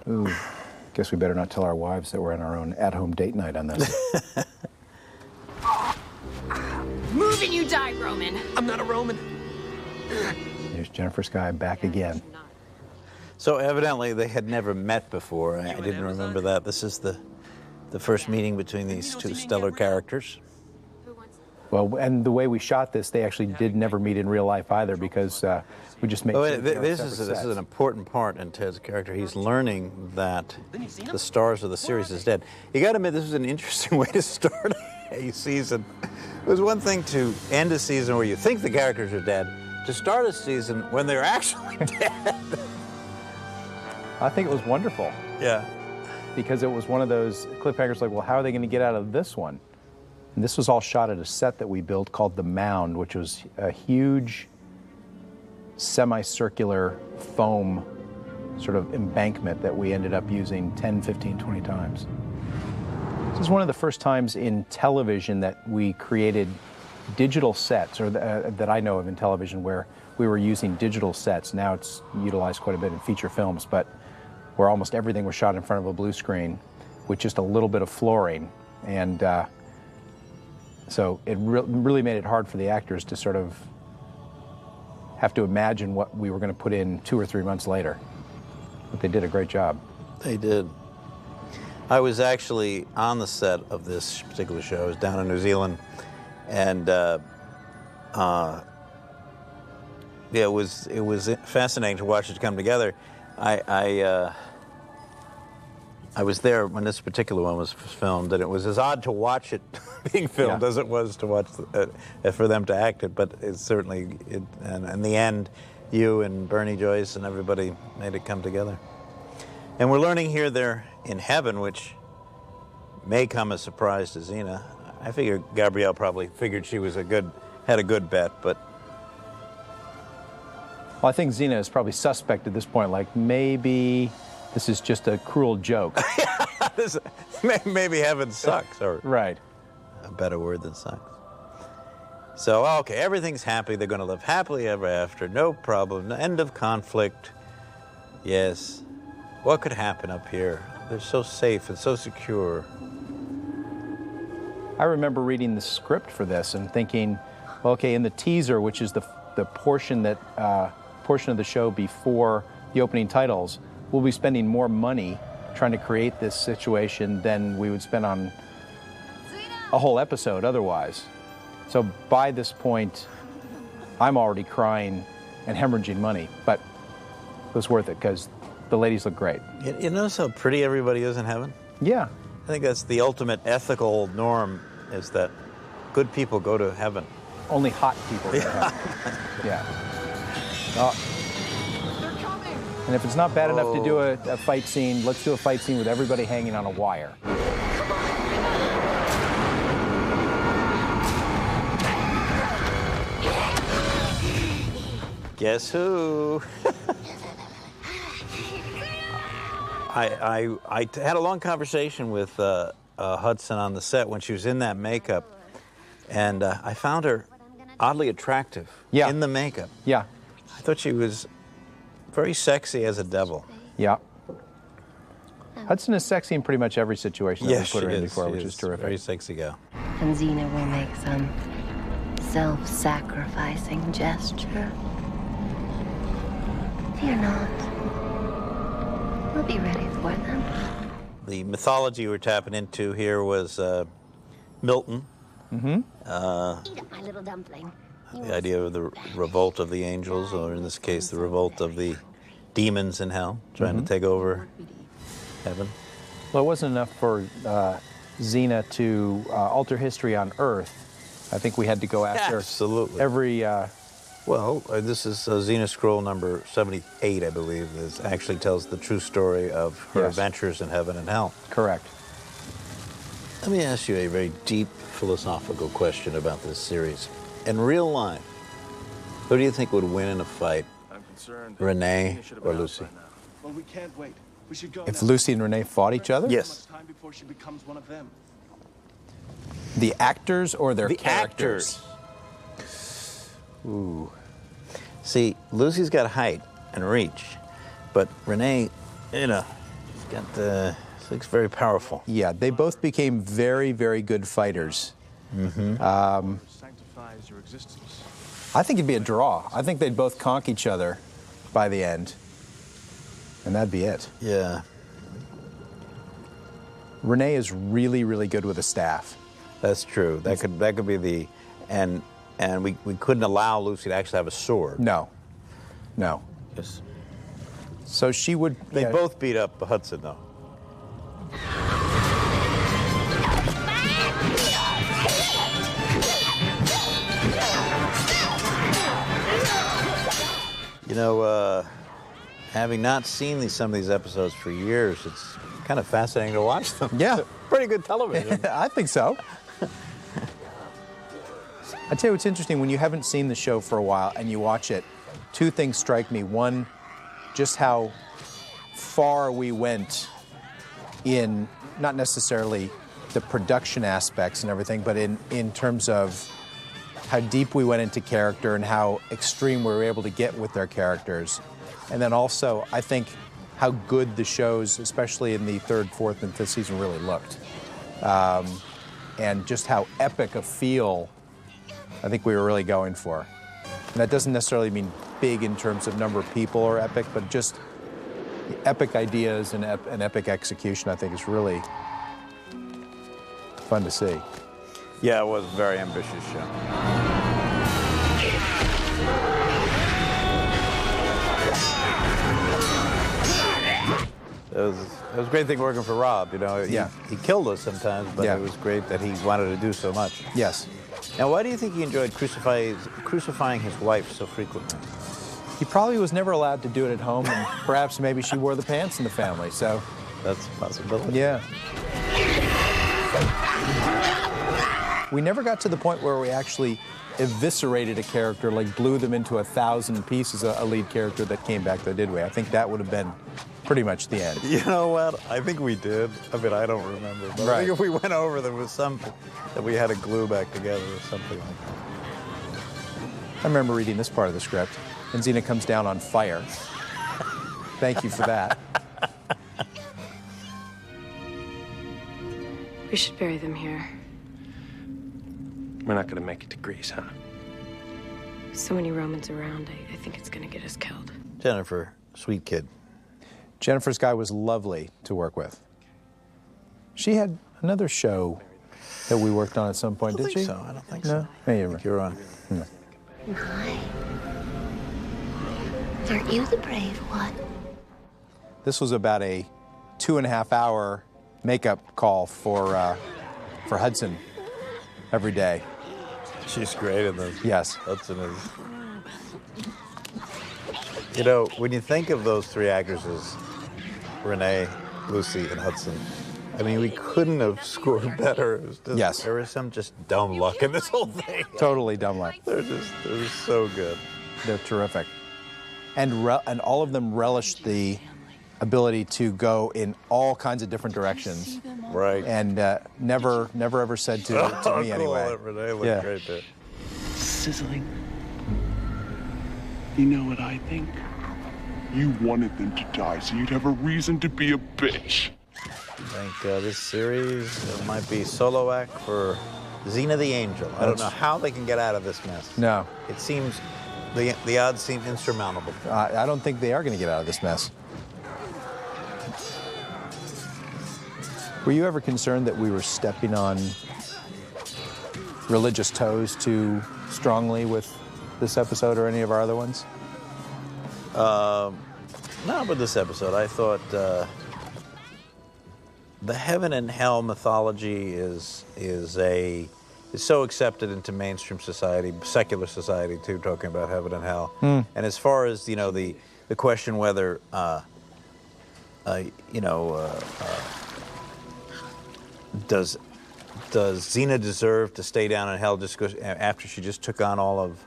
Ooh, guess we better not tell our wives that we're on our own at-home date night on this. Move and you die, Roman. I'm not a Roman. There's Jennifer Skye back again. So evidently they had never met before. I didn't remember that. This is the first meeting between these two stellar characters. Well, and the way we shot this, they actually did never meet in real life either, because we just made. This is an important part in Ted's character. He's learning that the stars of the series is dead. You got to admit, this is an interesting way to start a season. It was one thing to end a season where you think the characters are dead, to start a season when they're actually dead. I think it was wonderful. Yeah. Because it was one of those cliffhangers like, well, how are they going to get out of this one? And this was all shot at a set that we built called The Mound, which was a huge semicircular foam sort of embankment that we ended up using 10, 15, 20 times. This is one of the first times in television that we created digital sets, or that I know of in television, where we were using digital sets. Now it's utilized quite a bit in feature films, but where almost everything was shot in front of a blue screen with just a little bit of flooring. And so it really made it hard for the actors to sort of have to imagine what we were going to put in 2 or 3 months later. But they did a great job. They did. I was actually on the set of this particular show. I was down in New Zealand, and yeah, it was fascinating to watch it come together. I was there when this particular one was filmed, and it was as odd to watch it being filmed as it was to watch for them to act it. But it certainly, and in the end, you and Bernie Joyce and everybody made it come together. And we're learning here they're in heaven, which may come as a surprise to Xena. I figure Gabrielle probably figured she was had a good bet, but. Well, I think Xena is probably suspect at this point, like maybe this is just a cruel joke. Maybe heaven sucks, or right. A better word than sucks. So, okay, everything's happy. They're going to live happily ever after. No problem. End of conflict. Yes. What could happen up here? They're so safe and so secure. I remember reading the script for this and thinking, well, okay, in the teaser, which is the portion that portion of the show before the opening titles, we'll be spending more money trying to create this situation than we would spend on a whole episode otherwise. So by this point, I'm already crying and hemorrhaging money, but it was worth it because the ladies look great. You notice how pretty everybody is in heaven? Yeah. I think that's the ultimate ethical norm, is that good people go to heaven. Only hot people go to heaven. Yeah. And if it's not bad enough to do a fight scene, let's do a fight scene with everybody hanging on a wire. Guess who? I had a long conversation with Hudson on the set when she was in that makeup, and I found her oddly attractive in the makeup. Yeah. I thought she was very sexy as a devil. Yeah. Hudson is sexy in pretty much every situation that we put her in before, which is terrific. Very sexy gal. And Xena will make some self-sacrificing gesture. Fear not. We'll be ready for them. The mythology we're tapping into here was Milton. Mm-hmm. Eat up my little dumpling. The idea of the revolt of the angels, or in this case, the revolt of the demons in hell, trying to take over heaven. Well, it wasn't enough for Xena to alter history on Earth. I think we had to go after every... Well, this is Xena Scroll number 78, I believe. This actually tells the true story of her adventures in heaven and hell. Correct. Let me ask you a very deep philosophical question about this series. In real life, who do you think would win in a fight? Renee or Lucy? Well, we can't wait. We should go If Lucy and Renee fought each other? Yes. time before she becomes one of them. The actors or their The characters? actors. Ooh. See, Lucy's got height and reach, but Renee, He's very powerful. Yeah, they both became very, very good fighters. Sanctifies your existence. I think it'd be a draw. I think they'd both conk each other by the end, and that'd be it. Yeah. Renee is really, really good with a staff. That's true. That could be the, and we couldn't allow Lucy to actually have a sword. No. Yes. So she would. They both beat up Hudson though. You know, having not seen some of these episodes for years, it's kind of fascinating to watch them. Yeah. Pretty good television. I think so. I tell you what's interesting, when you haven't seen the show for a while and you watch it, two things strike me. One, just how far we went in, not necessarily the production aspects and everything, but in terms of how deep we went into character and how extreme we were able to get with their characters. And then also, I think how good the shows, especially in the third, fourth, and fifth season, really looked. And just how epic a feel I think we were really going for. And that doesn't necessarily mean big in terms of number of people or epic, but just epic ideas and epic execution, I think, is really fun to see. Yeah, it was a very ambitious show. It was a great thing working for Rob, you know. He killed us sometimes, but it was great that he wanted to do so much. Yes. Now, why do you think he enjoyed crucifying his wife so frequently? He probably was never allowed to do it at home, and perhaps maybe she wore the pants in the family, so. That's a possibility. Yeah. We never got to the point where we actually eviscerated a character, like blew them into 1,000 pieces, a lead character that came back, though, did we? I think that would have been pretty much the end. You know what? I think we did. I mean, I don't remember. But I think if we went over, there was something that we had to glue back together or something like that. I remember reading this part of the script, and Xena comes down on fire. Thank you for that. We should bury them here. We're not gonna make it to Greece, huh? So many Romans around, I think it's gonna get us killed. Jennifer, sweet kid. Jennifer's guy was lovely to work with. She had another show that we worked on at some point, did she? So. I don't think no? so. No, you're on. No. My. Aren't you the brave one? This was about a 2.5-hour makeup call for Hudson every day. She's great in this. Yes. Hudson is. You know, when you think of those three actresses, Renee, Lucy, and Hudson, I mean, we couldn't have scored better. It was just, yes. There was some just dumb luck in this whole thing. Totally dumb luck. They're so good. They're terrific. And all of them relished the ability to go in all kinds of different directions. Right. And never ever said to me anyway. Renee looked great there. Sizzling. You know what I think? You wanted them to die so you'd have a reason to be a bitch. I think this series might be solo act for Xena the Angel. I don't know how they can get out of this mess. No. It seems, the odds seem insurmountable. I don't think they are going to get out of this mess. Were you ever concerned that we were stepping on religious toes too strongly with this episode or any of our other ones? No, but this episode, I thought the heaven and hell mythology is so accepted into mainstream society, secular society too, talking about heaven and hell. And as far as the question whether does Xena deserve to stay down in hell just after she just took on all of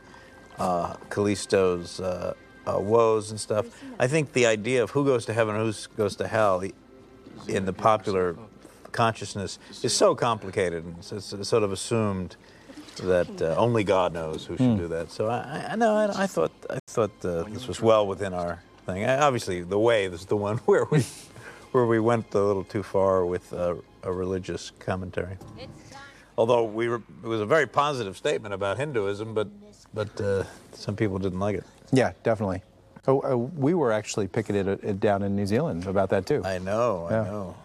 Callisto's woes and stuff? I think the idea of who goes to heaven and who goes to hell in the popular consciousness is so complicated, and it's sort of assumed that only God knows who should do that. So I thought this was well within our thing. Obviously, The Way is the one where where we went a little too far with a religious commentary. Although it was a very positive statement about Hinduism, but some people didn't like it. Yeah, definitely. We were actually picketed down in New Zealand about that too. I know, Yeah. I know.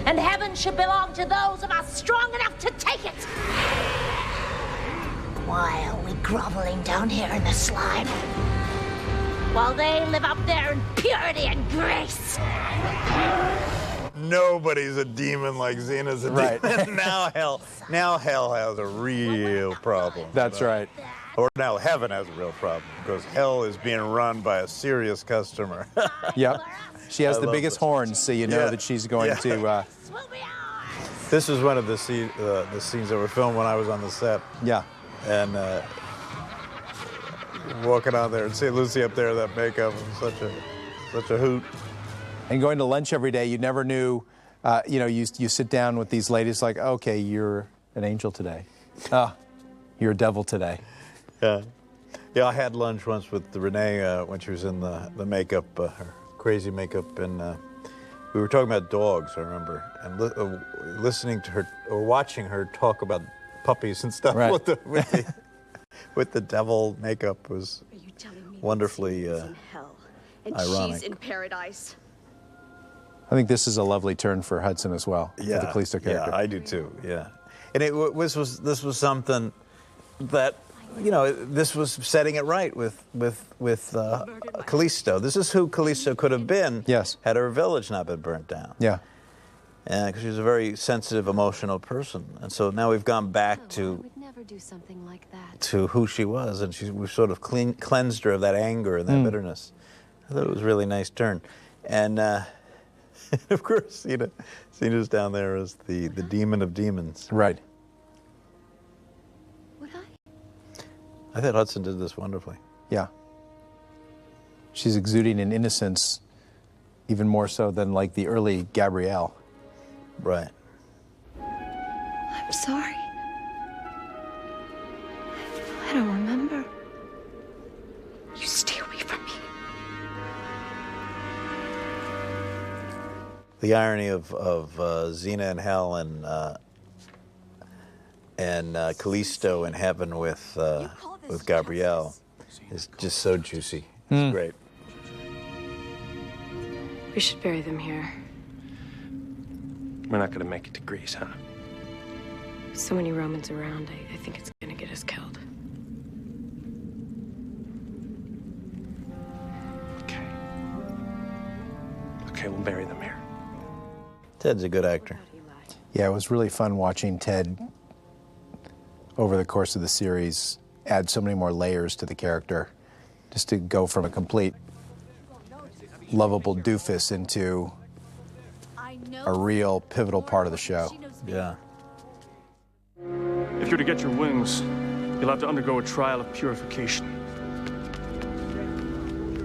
And heaven should belong to those of us strong enough to take it. Why are we groveling down here in the slime? While they live up there in purity and grace. Nobody's a demon like Xena's a Right. demon. Now hell has a real problem. That's right. Or now heaven has a real problem because hell is being run by a serious customer. Yep. She has I the love biggest this. horns, so you know Yeah. that she's going Yeah. to. This is one of the scenes that were filmed when I was on the set. Yeah. And walking out there and see Lucy up there in that makeup was such a hoot. And going to lunch every day, you never knew. You sit down with these ladies like, okay, you're an angel today. You're a devil today. Yeah, I had lunch once with Renee when she was in the makeup, her crazy makeup, and we were talking about dogs, I remember, and listening to her, or watching her talk about puppies and stuff Right. with the devil makeup was wonderfully in hell, and ironic. she's in paradise. I think this is a lovely turn for Hudson as well, for the Callisto character. Yeah, I do too, yeah. And this was something that, this was setting it right with Callisto. This is who Callisto could have been had her village not been burnt down. Yeah. Because she was a very sensitive, emotional person. And so now we've gone back to do something like that. to who she was, and we've sort of cleansed her of that anger and that bitterness. I thought it was a really nice turn. And of course, Cena's down there as the demon of demons. Right. Would I? I thought Hudson did this wonderfully. Yeah. She's exuding an innocence even more so than like the early Gabrielle. Right. I'm sorry. I don't remember. You stay away from me. The irony of Xena in hell and Callisto in heaven with Gabrielle is just so juicy. It's great. We should bury them here. We're not gonna make it to Greece, huh? So many Romans around, I think it's gonna get us killed. Okay, we'll bury them here. Ted's a good actor. Yeah, it was really fun watching Ted over the course of the series add so many more layers to the character, just to go from a complete lovable doofus into a real pivotal part of the show. Yeah. If you're to get your wings, you'll have to undergo a trial of purification.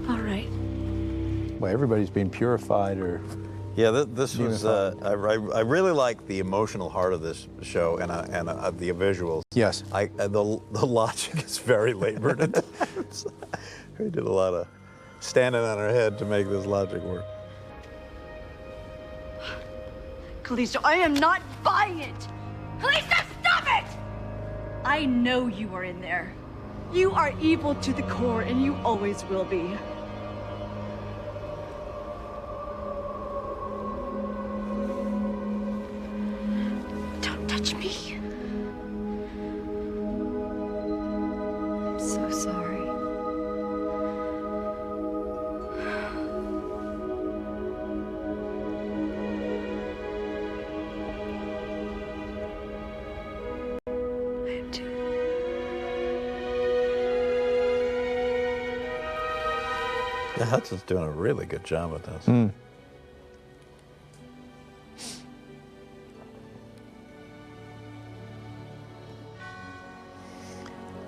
All right. Well, everybody's being purified or... Yeah, this was, I really like the emotional heart of this show and the visuals. Yes. The logic is very labored at times. We did a lot of standing on our head to make this logic work. Callisto, I am not buying it! Callisto, stop it! I know you are in there. You are evil to the core, and you always will be. Don't touch me. I'm so sorry. I am too. Yeah, Hudson's doing a really good job with this.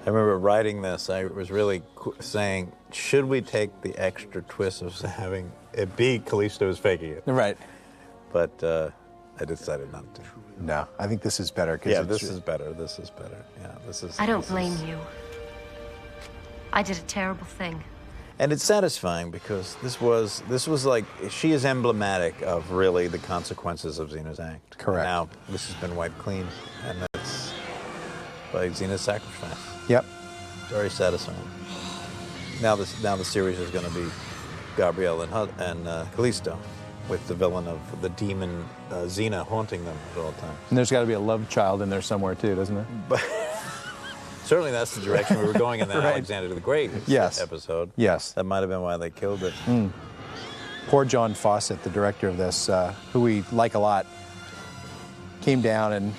I remember writing this, I was really saying, should we take the extra twist of having it be Callisto's faking it? Right. But I decided not to. No, I think this is better. Yeah, this is better. This is better. Yeah, this is. I don't blame you. I did a terrible thing. And it's satisfying because this was like, she is emblematic of really the consequences of Xena's act. Correct. Now this has been wiped clean, and that's by Xena's sacrifice. Yep. Very satisfying. Now the series is going to be Gabrielle and Callisto, with the villain of the demon Xena haunting them at all times. And there's got to be a love child in there somewhere too, doesn't there? But certainly that's the direction we were going in that Right. Alexander the Great episode. Yes. That might have been why they killed it. Poor John Fawcett, the director of this, who we like a lot, came down and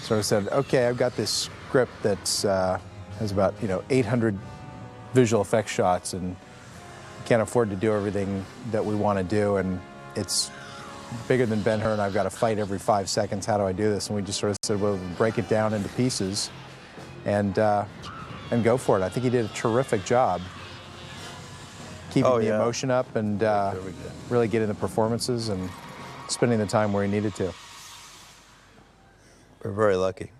sort of said, okay, I've got this script that's has about 800 visual effects shots, and can't afford to do everything that we want to do, and it's bigger than Ben-Hur, and I've got to fight every 5 seconds. How do I do this? And we just sort of said, well, break it down into pieces and go for it. I think he did a terrific job keeping the emotion up and really getting the performances and spending the time where he needed to. We're very lucky.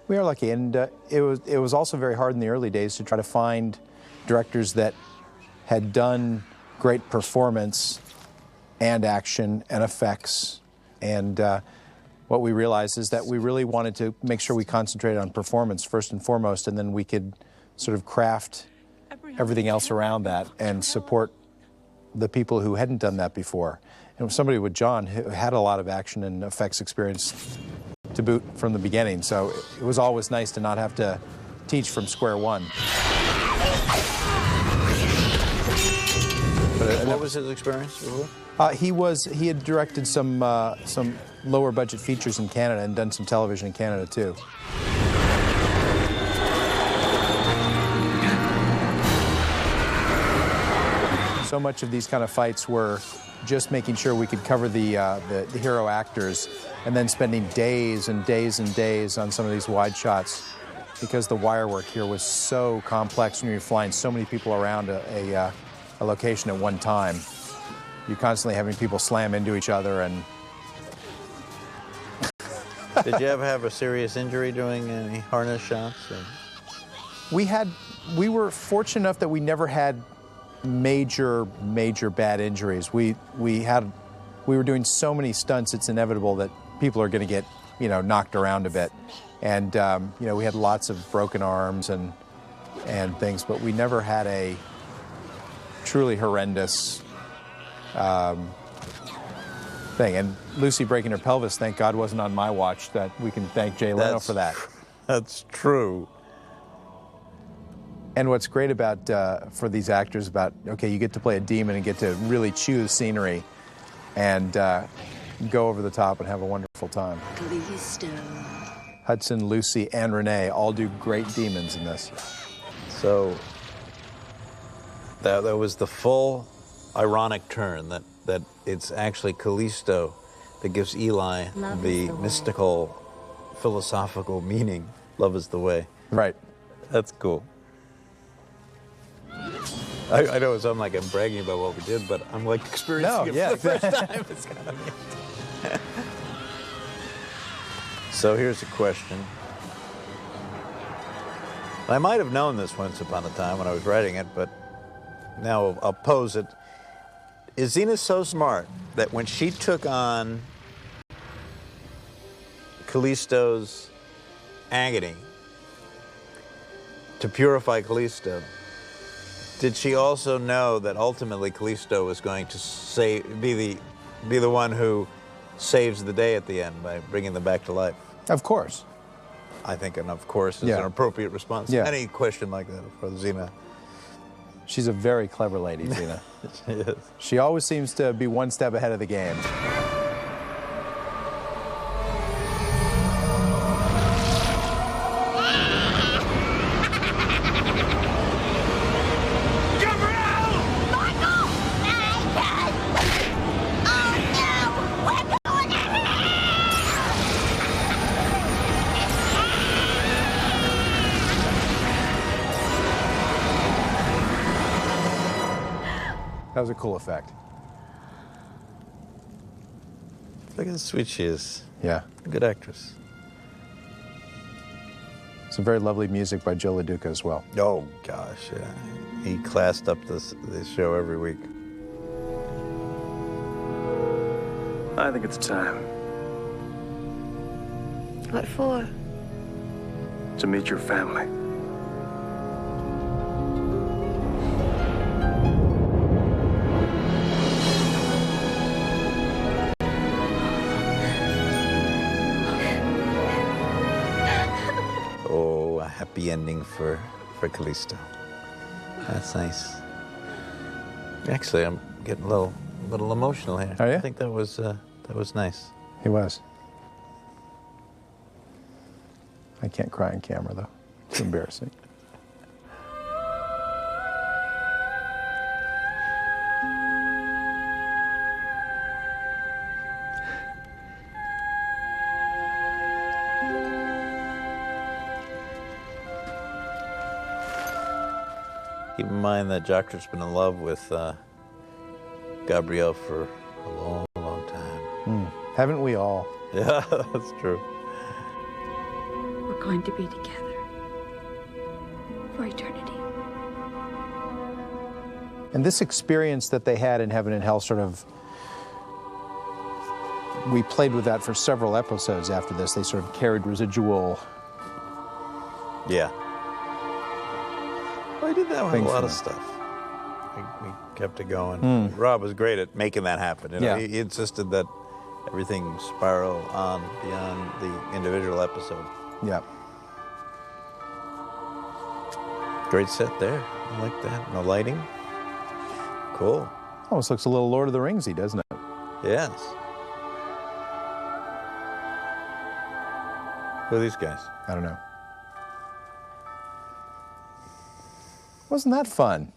We are lucky, and it was also very hard in the early days to try to find directors that had done great performance and action and effects. And what we realized is that we really wanted to make sure we concentrated on performance first and foremost, and then we could sort of craft everything else around that and support the people who hadn't done that before. And somebody with John who had a lot of action and effects experience to boot from the beginning, so it was always nice to not have to teach from square one. But what was his experience before? He had directed some lower budget features in Canada and done some television in Canada too. So much of these kind of fights were just making sure we could cover the hero actors, and then spending days and days and days on some of these wide shots, because the wire work here was so complex when you're flying so many people around a location at one time. You're constantly having people slam into each other. And did you ever have a serious injury doing any harness shots? Or? We were fortunate enough that we never had major bad injuries. We were doing so many stunts, it's inevitable that people are going to get knocked around a bit, and we had lots of broken arms and things, but we never had a truly horrendous thing. And Lucy breaking her pelvis, thank God, wasn't on my watch. That we can thank Jay Leno for that. That's true. And what's great about for these actors about, okay, you get to play a demon and get to really chew the scenery and go over the top and have a wonderful time. Callisto. Hudson, Lucy, and Renee all do great demons in this. So that was the full ironic turn that it's actually Callisto that gives Eli the mystical, philosophical meaning. Love is the way. Right. That's cool. I know it sounds like I'm bragging about what we did, but I'm like experiencing it for the first time. It's kind of neat. So here's a question. I might have known this once upon a time when I was writing it, but now I'll pose it. Is Xena so smart that when she took on Callisto's agony to purify Callisto, did she also know that ultimately Callisto was going to be the one who saves the day at the end by bringing them back to life? Of course. I think an of course is an appropriate response to any question like that for Xena. She's a very clever lady, Xena. She is. She always seems to be one step ahead of the game. That was a cool effect. Look how sweet she is. Yeah. Good actress. Some very lovely music by Joe LaDuca as well. Oh, gosh, yeah. he classed up this show every week. I think it's time What for? to meet your family. Oh, a happy ending for Callisto. That's nice. Actually, I'm getting a little emotional here. Are you? I think that was nice. He was. I can't cry on camera, though. It's embarrassing. Keep in mind that Jacques's been in love with Gabrielle for a long, long time. Haven't we all? Yeah, that's true. We're going to be together for eternity. And this experience that they had in Heaven and Hell sort of, we played with that for several episodes after this. They sort of carried residual. Yeah. Well, I did that with a Things lot from of it. stuff. We kept it going. Rob was great at making that happen. You know, Yeah. he insisted that everything spiral on beyond the individual episode. Yeah. Great set there. I like that. And the lighting. Cool. Almost looks a little Lord of the Ringsy, doesn't it? Yes. Who are these guys? I don't know. Wasn't that fun?